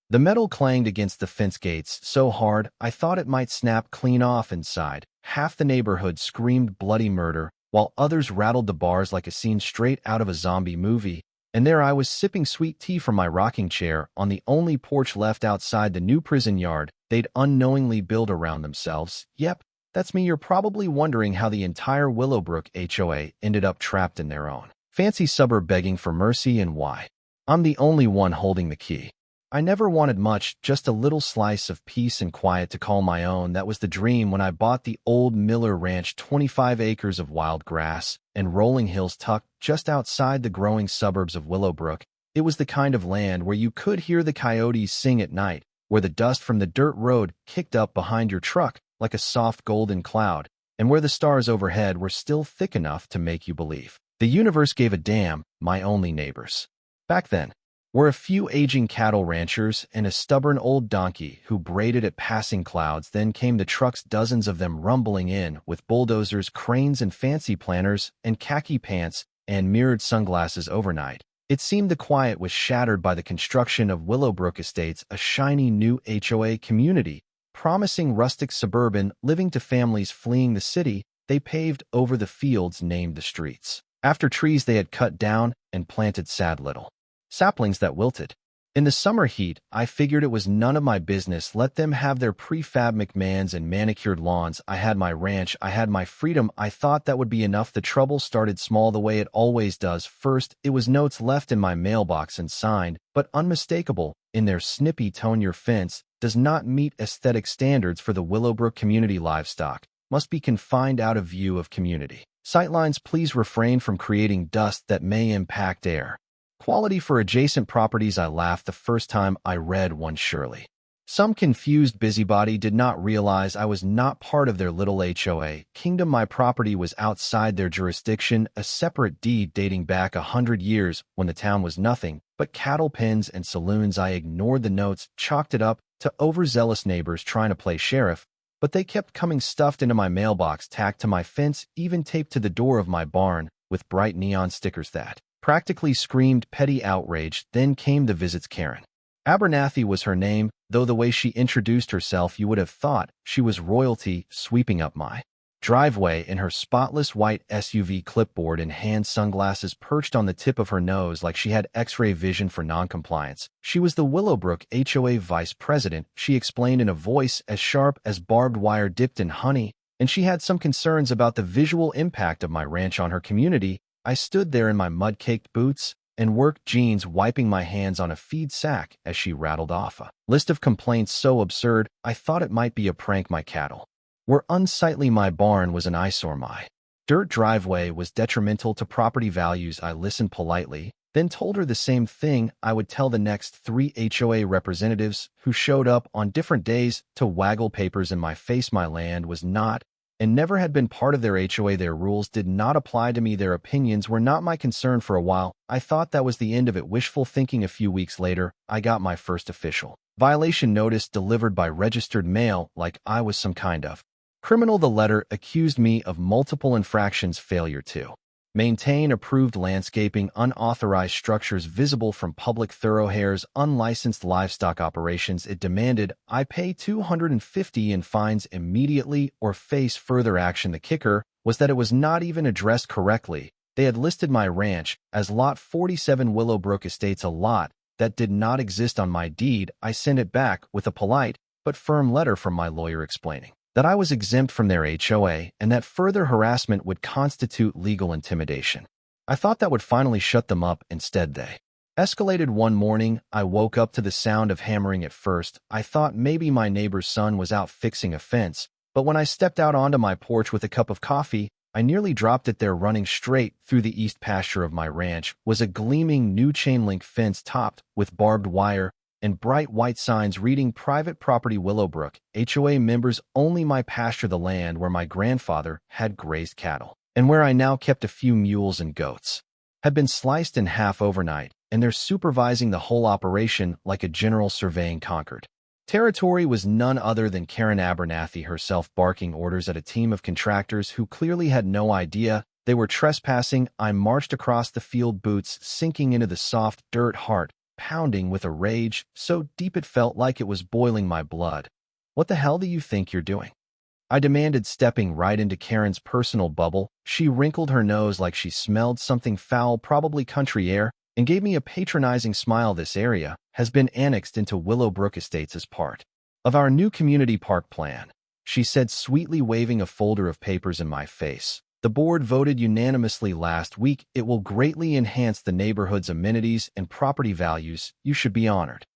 The metal clanged against the fence gates so hard I thought it might snap clean off inside. Half the neighborhood screamed bloody murder, while others rattled the bars like a scene straight out of a zombie movie. And there I was sipping sweet tea from my rocking chair on the only porch left outside the new prison yard they'd unknowingly built around themselves. Yep, that's me. You're probably wondering how the entire Willowbrook HOA ended up trapped in their own fancy suburb begging for mercy and why. I'm the only one holding the key. I never wanted much, just a little slice of peace and quiet to call my own. That was the dream when I bought the old Miller Ranch, 25 acres of wild grass and rolling hills tucked just outside the growing suburbs of Willowbrook. It was the kind of land where you could hear the coyotes sing at night, where the dust from the dirt road kicked up behind your truck like a soft golden cloud, and where the stars overhead were still thick enough to make you believe the universe gave a damn. My only neighbors back then were a few aging cattle ranchers and a stubborn old donkey who braided at passing clouds. Then came the trucks, dozens of them rumbling in with bulldozers, cranes, and fancy planters, and khaki pants and mirrored sunglasses overnight. It seemed the quiet was shattered by the construction of Willowbrook Estates, a shiny new HOA community, promising rustic suburban living to families fleeing the city. They paved over the fields named the streets after trees they had cut down and planted sad little saplings that wilted. In the summer heat, I figured it was none of my business. Let them have their prefab McMahons and manicured lawns. I had my ranch. I had my freedom. I thought that would be enough. The trouble started small, the way it always does. First, it was notes left in my mailbox and signed, but unmistakable, in their snippy tone. Your fence does not meet aesthetic standards for the Willowbrook community. Livestock must be confined out of view of community sightlines. Please refrain from creating dust that may impact air quality for adjacent properties. I laughed the first time I read one. Surely some confused busybody did not realize I was not part of their little HOA kingdom. My property was outside their jurisdiction, a separate deed dating back 100 years when the town was nothing but cattle pens and saloons. I ignored the notes, chalked it up to overzealous neighbors trying to play sheriff, but they kept coming, stuffed into my mailbox, tacked to my fence, even taped to the door of my barn with bright neon stickers that practically screamed petty outrage. Then came the visits. Karen Abernathy was her name, though the way she introduced herself you would have thought she was royalty, sweeping up my driveway in her spotless white SUV, clipboard in hand, sunglasses perched on the tip of her nose like she had X-ray vision for noncompliance. She was the Willowbrook HOA vice president, she explained in a voice as sharp as barbed wire dipped in honey, and she had some concerns about the visual impact of my ranch on her community. I stood there in my mud-caked boots and work jeans, wiping my hands on a feed sack as she rattled off a list of complaints so absurd I thought it might be a prank. My cattle were unsightly. My barn was an eyesore. My dirt driveway was detrimental to property values. I listened politely, then told her the same thing I would tell the next 3 HOA representatives who showed up on different days to waggle papers in my face. My land was not and never had been part of their HOA. Their rules did not apply to me. Their opinions were not my concern. For a while, I thought that was the end of it. Wishful thinking. A few weeks later, I got my first official violation notice delivered by registered mail, like I was some kind of criminal. The letter accused me of multiple infractions: failure to maintain approved landscaping, unauthorized structures visible from public thoroughfares, unlicensed livestock operations. It demanded I pay $250 in fines immediately or face further action. The kicker was that it was not even addressed correctly. They had listed my ranch as Lot 47 Willowbrook Estates, a lot that did not exist on my deed. I sent it back with a polite but firm letter from my lawyer explaining that I was exempt from their HOA and that further harassment would constitute legal intimidation. I thought that would finally shut them up. Instead, they escalated. One morning, I woke up to the sound of hammering. At first, I thought maybe my neighbor's son was out fixing a fence, but when I stepped out onto my porch with a cup of coffee, I nearly dropped it. There, running straight through the east pasture of my ranch, was a gleaming new chain-link fence topped with barbed wire and bright white signs reading Private Property Willowbrook, HOA members only. My pasture, the land where my grandfather had grazed cattle, and where I now kept a few mules and goats, had been sliced in half overnight, and they're supervising the whole operation like a general surveying conquered territory. Was none other than Karen Abernathy herself, barking orders at a team of contractors who clearly had no idea they were trespassing. I marched across the field, boots sinking into the soft dirt, heart pounding with a rage so deep it felt like it was boiling my blood. "What the hell do you think you're doing?" I demanded, stepping right into Karen's personal bubble. She wrinkled her nose like she smelled something foul, probably country air, and gave me a patronizing smile. "This area has been annexed into Willowbrook Estates as part of our new community park plan," she said, sweetly waving a folder of papers in my face. "The board voted unanimously last week. It will greatly enhance the neighborhood's amenities and property values. You should be honored."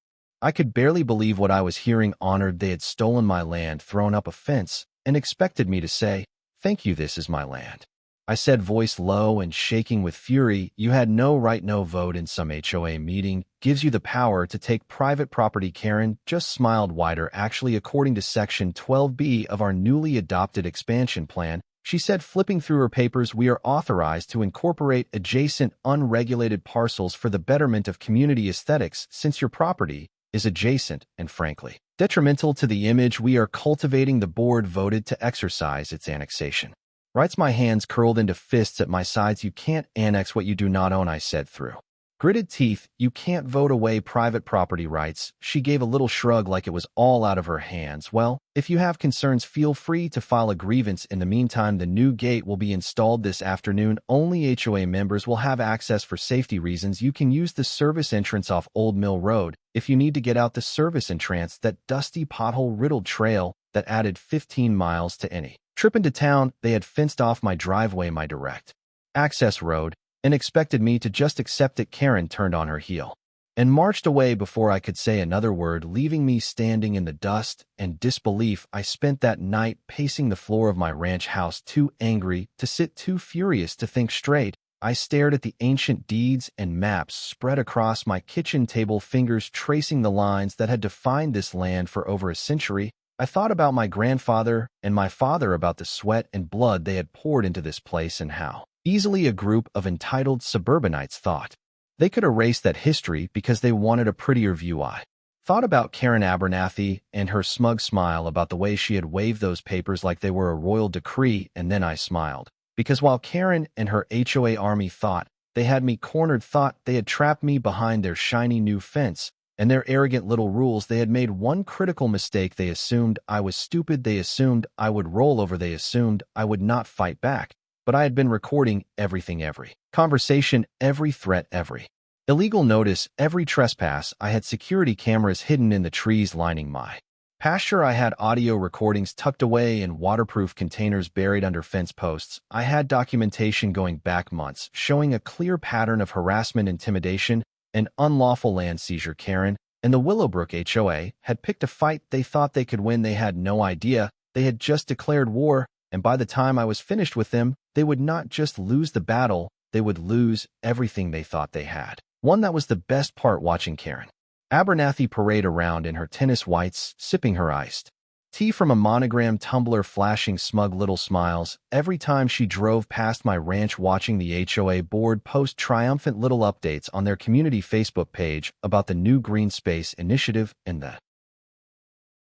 I could barely believe what I was hearing. Honored? They had stolen my land, thrown up a fence, and expected me to say, "Thank you, this is my land." I said, voice low and shaking with fury, "You had no right. No vote in some HOA meeting gives you the power to take private property." Karen just smiled wider. "Actually, according to Section 12B of our newly adopted expansion plan," she said, flipping through her papers, "we are authorized to incorporate adjacent unregulated parcels for the betterment of community aesthetics. Since your property is adjacent and, frankly, detrimental to the image we are cultivating, the board voted to exercise its annexation rights." My hands curled into fists at my sides. "You can't annex what you do not own," I said through gritted teeth. "You can't vote away private property rights." She gave a little shrug like it was all out of her hands. "Well, if you have concerns, feel free to file a grievance. In the meantime, the new gate will be installed this afternoon. Only HOA members will have access for safety reasons. You can use the service entrance off Old Mill Road if you need to get out the service entrance, that dusty, pothole-riddled trail that added 15 miles to any trip into town." They had fenced off my driveway, my direct access road, and expected me to just accept it. Karen turned on her heel and marched away before I could say another word, leaving me standing in the dust and disbelief. I spent that night pacing the floor of my ranch house, too angry to sit, too furious to think straight. I stared at the ancient deeds and maps spread across my kitchen table, fingers tracing the lines that had defined this land for over a century. I thought about my grandfather and my father, about the sweat and blood they had poured into this place, and how easily a group of entitled suburbanites thought they could erase that history because they wanted a prettier view. I thought about Karen Abernathy and her smug smile, about the way she had waved those papers like they were a royal decree, and then I smiled. Because while Karen and her HOA army thought they had me cornered, thought they had trapped me behind their shiny new fence and their arrogant little rules, they had made one critical mistake. They assumed I was stupid. They assumed I would roll over. They assumed I would not fight back. But I had been recording everything, every conversation, every threat, every illegal notice, every trespass. I had security cameras hidden in the trees lining my pasture. I had audio recordings tucked away in waterproof containers buried under fence posts. I had documentation going back months showing a clear pattern of harassment, intimidation, and unlawful land seizure. Karen and the Willowbrook HOA had picked a fight they thought they could win. They had no idea they had just declared war, and by the time I was finished with them, they would not just lose the battle, they would lose everything they thought they had. One that was the best part, watching Karen Abernathy parade around in her tennis whites, sipping her iced tea from a monogram tumbler, flashing smug little smiles every time she drove past my ranch, watching the HOA board post triumphant little updates on their community Facebook page about the new green space initiative and the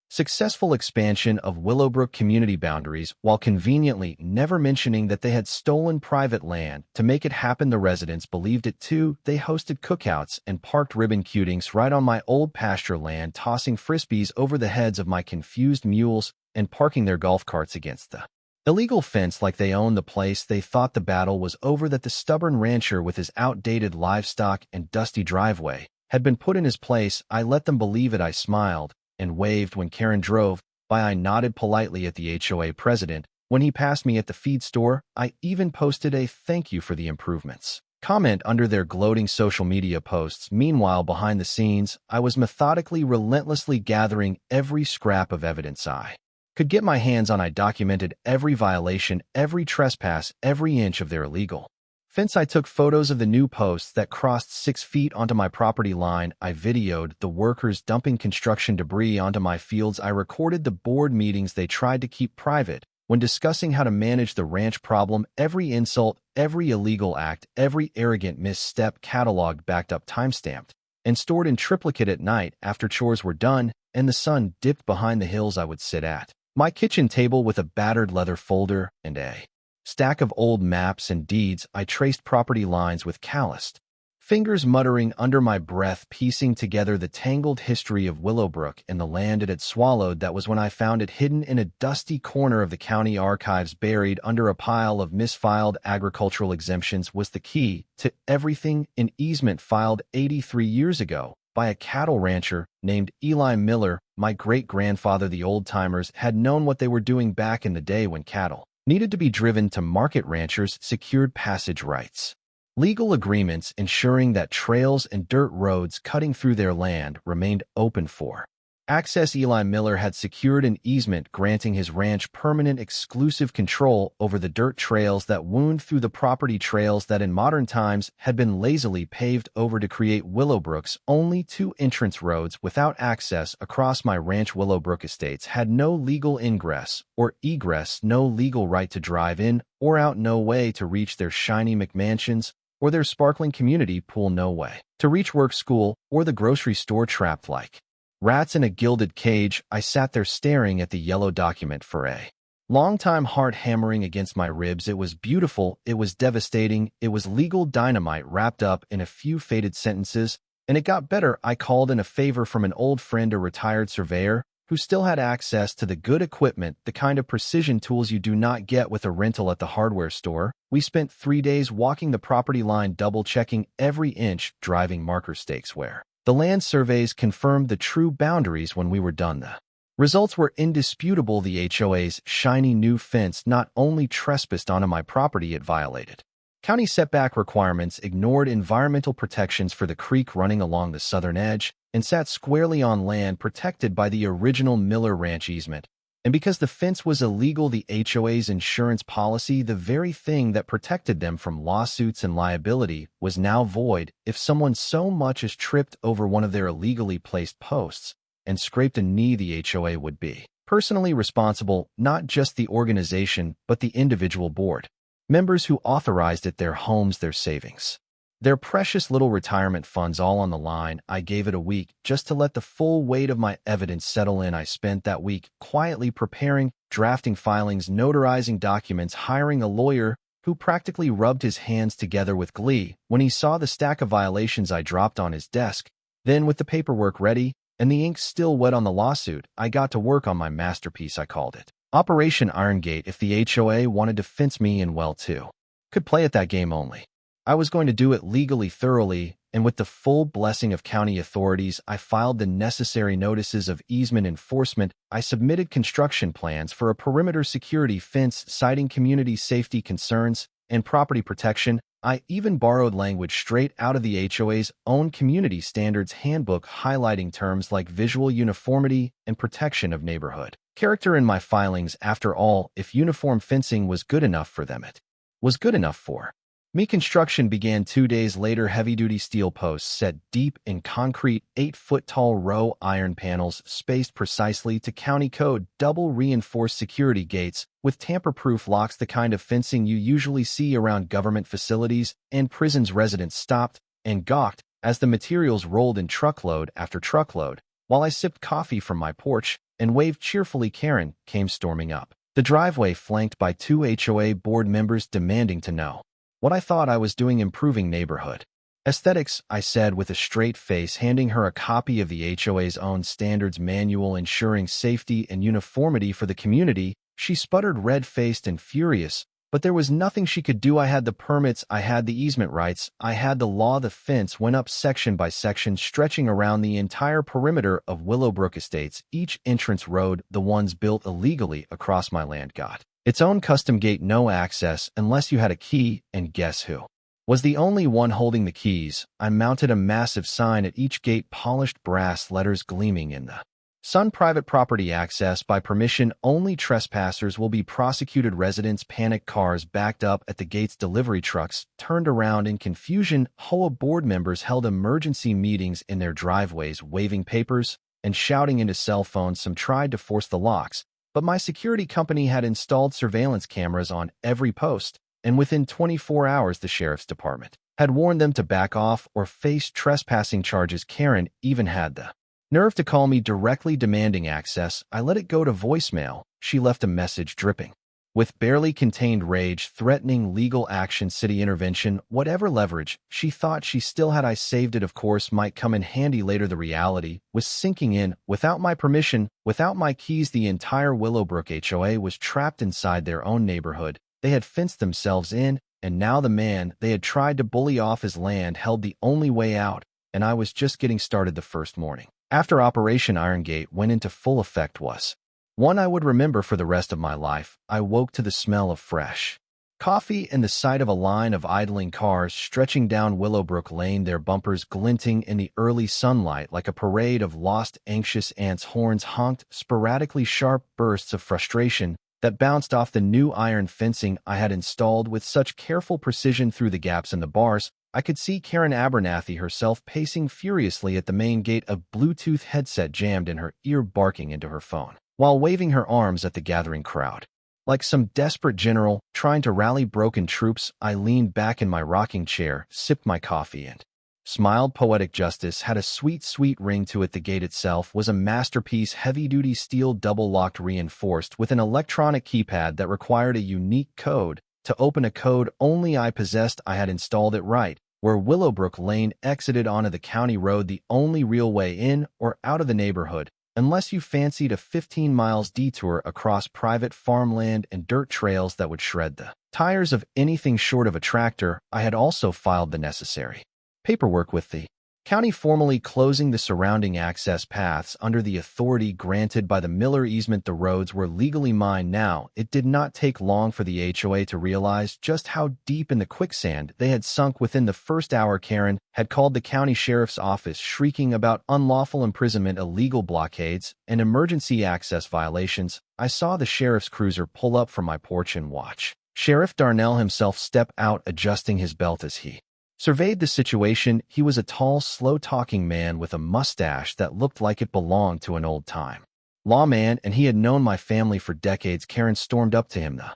successful expansion of Willowbrook community boundaries, while conveniently never mentioning that they had stolen private land to make it happen. The residents believed it too. They hosted cookouts and parked ribbon cuttings right on my old pasture land, tossing frisbees over the heads of my confused mules and parking their golf carts against the illegal fence like they owned the place. They thought the battle was over, that the stubborn rancher with his outdated livestock and dusty driveway had been put in his place. I let them believe it. I smiled and waved when Karen drove by. I nodded politely at the HOA president when he passed me at the feed store. I even posted a "thank you for the improvements" comment under their gloating social media posts. Meanwhile, behind the scenes, I was methodically, relentlessly gathering every scrap of evidence I could get my hands on. I documented every violation, every trespass, every inch of their illegal fence. I took photos of the new posts that crossed 6 feet onto my property line. I videoed the workers dumping construction debris onto my fields. I recorded the board meetings they tried to keep private when discussing how to manage the ranch problem. Every insult, every illegal act, every arrogant misstep cataloged, backed up, timestamped, and stored in triplicate. At night, after chores were done and the sun dipped behind the hills, I would sit at my kitchen table with a battered leather folder and a stack of old maps and deeds. I traced property lines with calloused fingers muttering under my breath, piecing together the tangled history of Willowbrook and the land it had swallowed. That was when I found it hidden in a dusty corner of the county archives, buried under a pile of misfiled agricultural exemptions, was the key to everything. An easement filed 83 years ago by a cattle rancher named Eli Miller. My great-grandfather, the old-timers, had known what they were doing back in the day when cattle needed to be driven to market. Ranchers secured passage rights, legal agreements ensuring that trails and dirt roads cutting through their land remained open for access. Eli Miller had secured an easement granting his ranch permanent exclusive control over the dirt trails that wound through the property, trails that in modern times had been lazily paved over to create Willowbrook's only two entrance roads without access across my ranch. Willowbrook Estates had no legal ingress or egress, no legal right to drive in or out, no way to reach their shiny McMansions or their sparkling community pool, no way to reach work, school, or the grocery store. Trapped like rats in a gilded cage, I sat there staring at the yellow document for a long time, heart hammering against my ribs. It was beautiful, it was devastating, it was legal dynamite wrapped up in a few faded sentences. And it got better. I called in a favor from an old friend, a retired surveyor, who still had access to the good equipment, the kind of precision tools you do not get with a rental at the hardware store. We spent 3 days walking the property line, double-checking every inch, driving marker stakes where the land surveys confirmed the true boundaries. When we were done, the results were indisputable. The HOA's shiny new fence not only trespassed onto my property, it violated county setback requirements, ignored environmental protections for the creek running along the southern edge, and sat squarely on land protected by the original Miller Ranch easement. And because the fence was illegal, the HOA's insurance policy, the very thing that protected them from lawsuits and liability, was now void. If someone so much as tripped over one of their illegally placed posts and scraped a knee, the HOA would be personally responsible, not just the organization, but the individual board members who authorized it, their homes, their savings, their precious little retirement funds, all on the line. I gave it a week just to let the full weight of my evidence settle in. I spent that week quietly preparing, drafting filings, notarizing documents, hiring a lawyer who practically rubbed his hands together with glee when he saw the stack of violations I dropped on his desk. Then, with the paperwork ready and the ink still wet on the lawsuit, I got to work on my masterpiece. I called it Operation Iron Gate. If the HOA wanted to fence me in, well, too, could play at that game. Only I was going to do it legally, thoroughly, and with the full blessing of county authorities. I filed the necessary notices of easement enforcement. I submitted construction plans for a perimeter security fence, citing community safety concerns and property protection. I even borrowed language straight out of the HOA's own community standards handbook, highlighting terms like visual uniformity and protection of neighborhood character in my filings. After all, if uniform fencing was good enough for them, it was good enough for me. Construction began 2 days later. Heavy-duty steel posts set deep in concrete, 8-foot-tall row iron panels spaced precisely to county code, double-reinforced security gates with tamper-proof locks, the kind of fencing you usually see around government facilities and prisons. Residents stopped and gawked as the materials rolled in truckload after truckload, while I sipped coffee from my porch and waved cheerfully. Karen came storming up the driveway, flanked by 2 HOA board members, demanding to know what I thought I was doing improving neighborhood aesthetics. I said with a straight face, handing her a copy of the HOA's own standards manual ensuring safety and uniformity for the community. She sputtered, red-faced and furious, but there was nothing she could do. I had the permits, I had the easement rights, I had the law. The fence went up section by section, stretching around the entire perimeter of Willowbrook Estates. Each entrance road, the ones built illegally across my land, got its own custom gate, no access unless you had a key, and guess who was the only one holding the keys? I mounted a massive sign at each gate, polished brass letters gleaming in the sun: private property access by permission only, trespassers will be prosecuted. Residents panicked, cars backed up at the gates, delivery trucks turned around in confusion. HOA board members held emergency meetings in their driveways, waving papers and shouting into cell phones. Some tried to force the locks, but my security company had installed surveillance cameras on every post, and within 24 hours the sheriff's department had warned them to back off or face trespassing charges. Karen even had the nerve to call me directly demanding access. I let it go to voicemail. She left a message dripping With barely contained rage threatening legal action, city intervention, whatever leverage she thought she still had, I saved it, of course, might come in handy later. The reality was sinking in. Without my permission, without my keys, the entire Willowbrook HOA was trapped inside their own neighborhood. They had fenced themselves in, and now the man they had tried to bully off his land held the only way out, and I was just getting started. The first morning after Operation Irongate went into full effect was one I would remember for the rest of my life. I woke to the smell of fresh coffee and the sight of a line of idling cars stretching down Willowbrook Lane, their bumpers glinting in the early sunlight like a parade of lost, anxious ants. Horns honked, sporadically sharp bursts of frustration that bounced off the new iron fencing I had installed with such careful precision through the gaps in the bars. I could see Karen Abernathy herself pacing furiously at the main gate, a Bluetooth headset jammed in her ear, barking into her phone while waving her arms at the gathering crowd. Like some desperate general trying to rally broken troops, I leaned back in my rocking chair, sipped my coffee, and smiled. Poetic justice had a sweet, sweet ring to it. The gate itself was a masterpiece, heavy-duty steel, double-locked, reinforced with an electronic keypad that required a unique code to open, a code only I possessed. I had installed it right where Willowbrook Lane exited onto the county road, the only real way in or out of the neighborhood, unless you fancied a 15 miles detour across private farmland and dirt trails that would shred the tires of anything short of a tractor. I had also filed the necessary paperwork with the county, formally closing the surrounding access paths under the authority granted by the Miller easement. The roads were legally mine now. It did not take long for the HOA to realize just how deep in the quicksand they had sunk. Within the first hour, Karen had called the county sheriff's office, shrieking about unlawful imprisonment, illegal blockades, and emergency access violations. I saw the sheriff's cruiser pull up from my porch and watch Sheriff Darnell himself step out, adjusting his belt as he surveyed the situation. He was a tall, slow-talking man with a mustache that looked like it belonged to an old-time lawman, and he had known my family for decades. Karen stormed up to him. The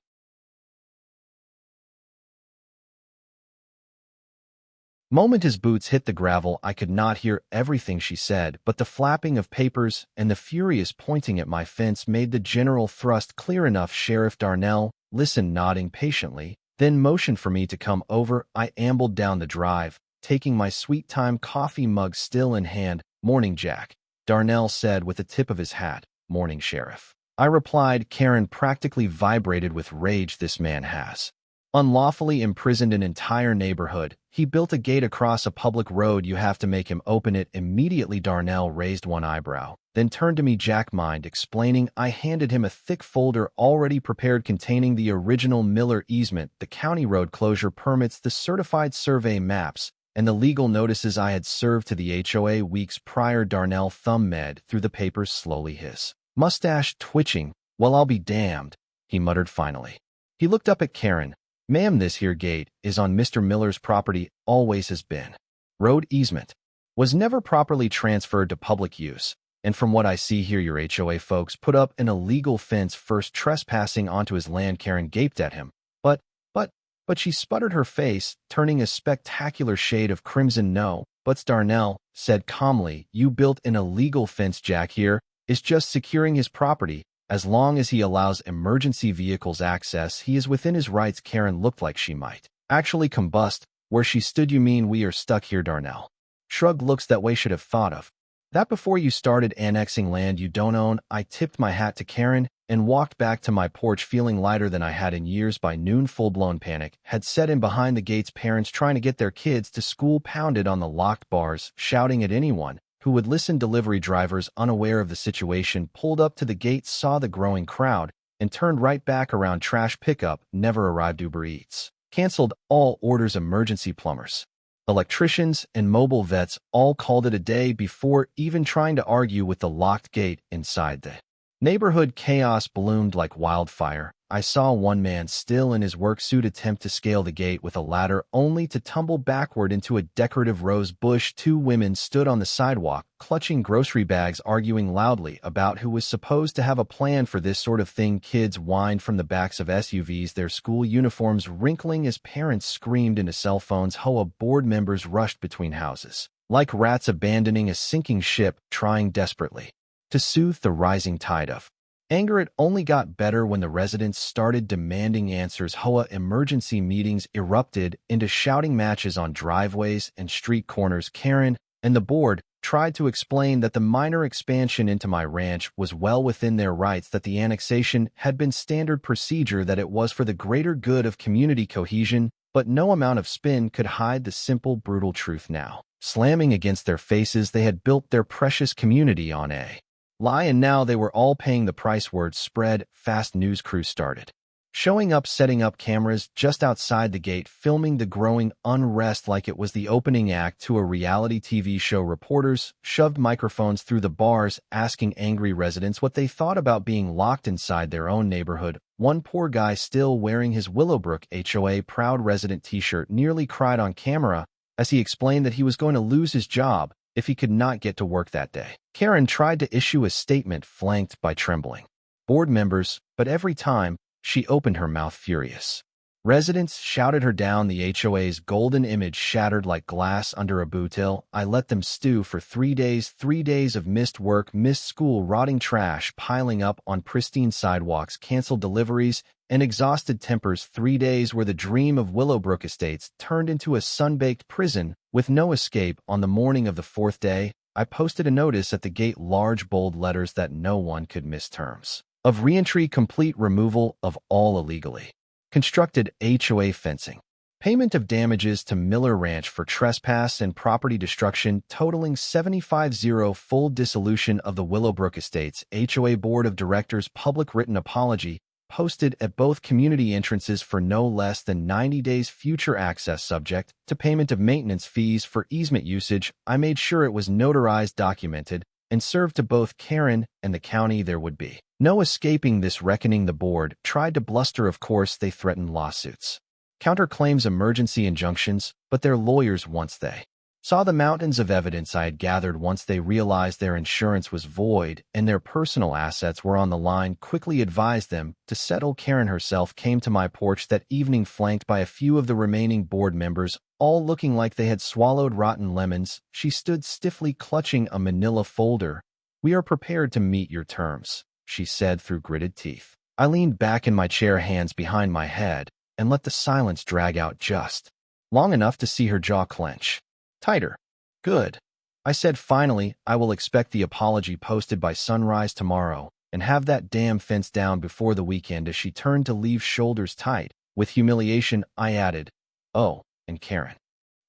moment his boots hit the gravel, I could not hear everything she said, but the flapping of papers and the furious pointing at my fence made the general thrust clear enough. Sheriff Darnell listened, nodding patiently, then motioned for me to come over. I ambled down the drive, taking my sweet time coffee mug still in hand. "Morning, Jack," Darnell said with the tip of his hat. "Morning, Sheriff," I replied. Karen practically vibrated with rage. "This man has unlawfully imprisoned an entire neighborhood. He built a gate across a public road. You have to make him open it immediately." Darnell raised one eyebrow, then turned to me. "Jack, mind explaining?" I handed him a thick folder already prepared containing the original Miller easement, the county road closure permits, the certified survey maps, and the legal notices I had served to the HOA weeks prior. Darnell thumb-med through the papers slowly, his mustache twitching. "Well, I'll be damned," he muttered finally. He looked up at Karen. "Ma'am, this here gate is on Mr. Miller's property, always has been. Road easement was never properly transferred to public use, and from what I see here, your HOA folks put up an illegal fence, first trespassing onto his land." Karen gaped at him. But she sputtered, her face turning a spectacular shade of crimson. "No, but Darnell said calmly, you built an illegal fence. Jack here is just securing his property. As long as he allows emergency vehicles access, he is within his rights." Karen looked like she might actually combust where she stood. "You mean we are stuck here?" Darnell shrugged. "Looks that way. Should have thought of that before you started annexing land you don't own." I tipped my hat to Karen and walked back to my porch, feeling lighter than I had in years. By noon, full-blown panic had set in behind the gates. Parents trying to get their kids to school pounded on the locked bars, shouting at anyone who would listen. Delivery drivers, unaware of the situation, pulled up to the gate, saw the growing crowd, and turned right back around. Trash pickup never arrived. Uber Eats canceled all orders. Emergency plumbers, electricians, and mobile vets all called it a day before even trying to argue with the locked gate inside the neighborhood. Chaos bloomed like wildfire. I saw one man still in his work suit attempt to scale the gate with a ladder, only to tumble backward into a decorative rose bush. Two women stood on the sidewalk, clutching grocery bags, arguing loudly about who was supposed to have a plan for this sort of thing. Kids whined from the backs of SUVs, their school uniforms wrinkling as parents screamed into cell phones. HOA board members rushed between houses, like rats abandoning a sinking ship, trying desperately to soothe the rising tide of Anger it only got better when the residents started demanding answers. HOA emergency meetings erupted into shouting matches on driveways and street corners. Karen and the board tried to explain that the minor expansion into my ranch was well within their rights, that the annexation had been standard procedure, that it was for the greater good of community cohesion, but no amount of spin could hide the simple, brutal truth. Now, slamming against their faces, they had built their precious community on a lie, and now they were all paying the price. Word spread fast. News crews started showing up, setting up cameras just outside the gate, filming the growing unrest like it was the opening act to a reality TV show. Reporters shoved microphones through the bars, asking angry residents what they thought about being locked inside their own neighborhood. One poor guy, still wearing his Willowbrook HOA Proud Resident t-shirt, nearly cried on camera as he explained that he was going to lose his job if he could not get to work that day. Karen tried to issue a statement, flanked by trembling board members, but every time she opened her mouth, furious residents shouted her down. The HOA's golden image shattered like glass under a boot hill. I let them stew for 3 days, 3 days of missed work, missed school, rotting trash piling up on pristine sidewalks, canceled deliveries, and exhausted tempers. 3 days where the dream of Willowbrook Estates turned into a sun-baked prison with no escape. On the morning of the 4th day, I posted a notice at the gate, large bold letters that no one could miss: terms of reentry, complete removal of all illegally constructed HOA fencing, payment of damages to Miller Ranch for trespass and property destruction totaling $75,000, full dissolution of the Willowbrook Estates HOA Board of Directors, public written apology posted at both community entrances for no less than 90 days, future access subject to payment of maintenance fees for easement usage. I made sure it was notarized, documented, and served to both Karen and the county. There would be no escaping this reckoning. The board tried to bluster. Of course, they threatened lawsuits, counterclaims, emergency injunctions, but their lawyers, once they saw the mountains of evidence I had gathered, once they realized their insurance was void and their personal assets were on the line, quickly advised them to settle. Karen herself came to my porch that evening, flanked by a few of the remaining board members, all looking like they had swallowed rotten lemons. She stood stiffly, clutching a manila folder. "We are prepared to meet your terms," she said through gritted teeth. I leaned back in my chair, hands behind my head, and let the silence drag out just long enough to see her jaw clench tighter. "Good," I said finally. "I will expect the apology posted by sunrise tomorrow and have that damn fence down before the weekend." As she turned to leave, shoulders tight with humiliation, I added, "Oh, and Karen."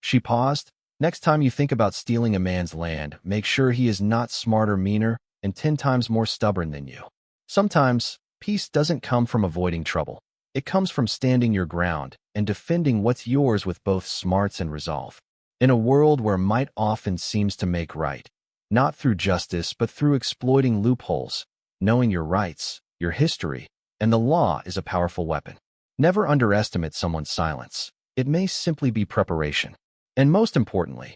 She paused. "Next time you think about stealing a man's land, make sure he is not smarter, meaner, and 10 times more stubborn than you." Sometimes peace doesn't come from avoiding trouble. It comes from standing your ground and defending what's yours with both smarts and resolve. In a world where might often seems to make right, not through justice but through exploiting loopholes, knowing your rights, your history, and the law is a powerful weapon. Never underestimate someone's silence. It may simply be preparation. And most importantly,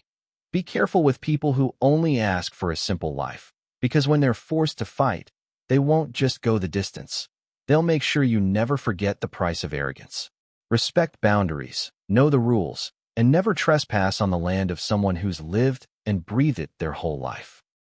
be careful with people who only ask for a simple life, because when they're forced to fight, they won't just go the distance. They'll make sure you never forget the price of arrogance. Respect boundaries, know the rules, and never trespass on the land of someone who's lived and breathed it their whole life.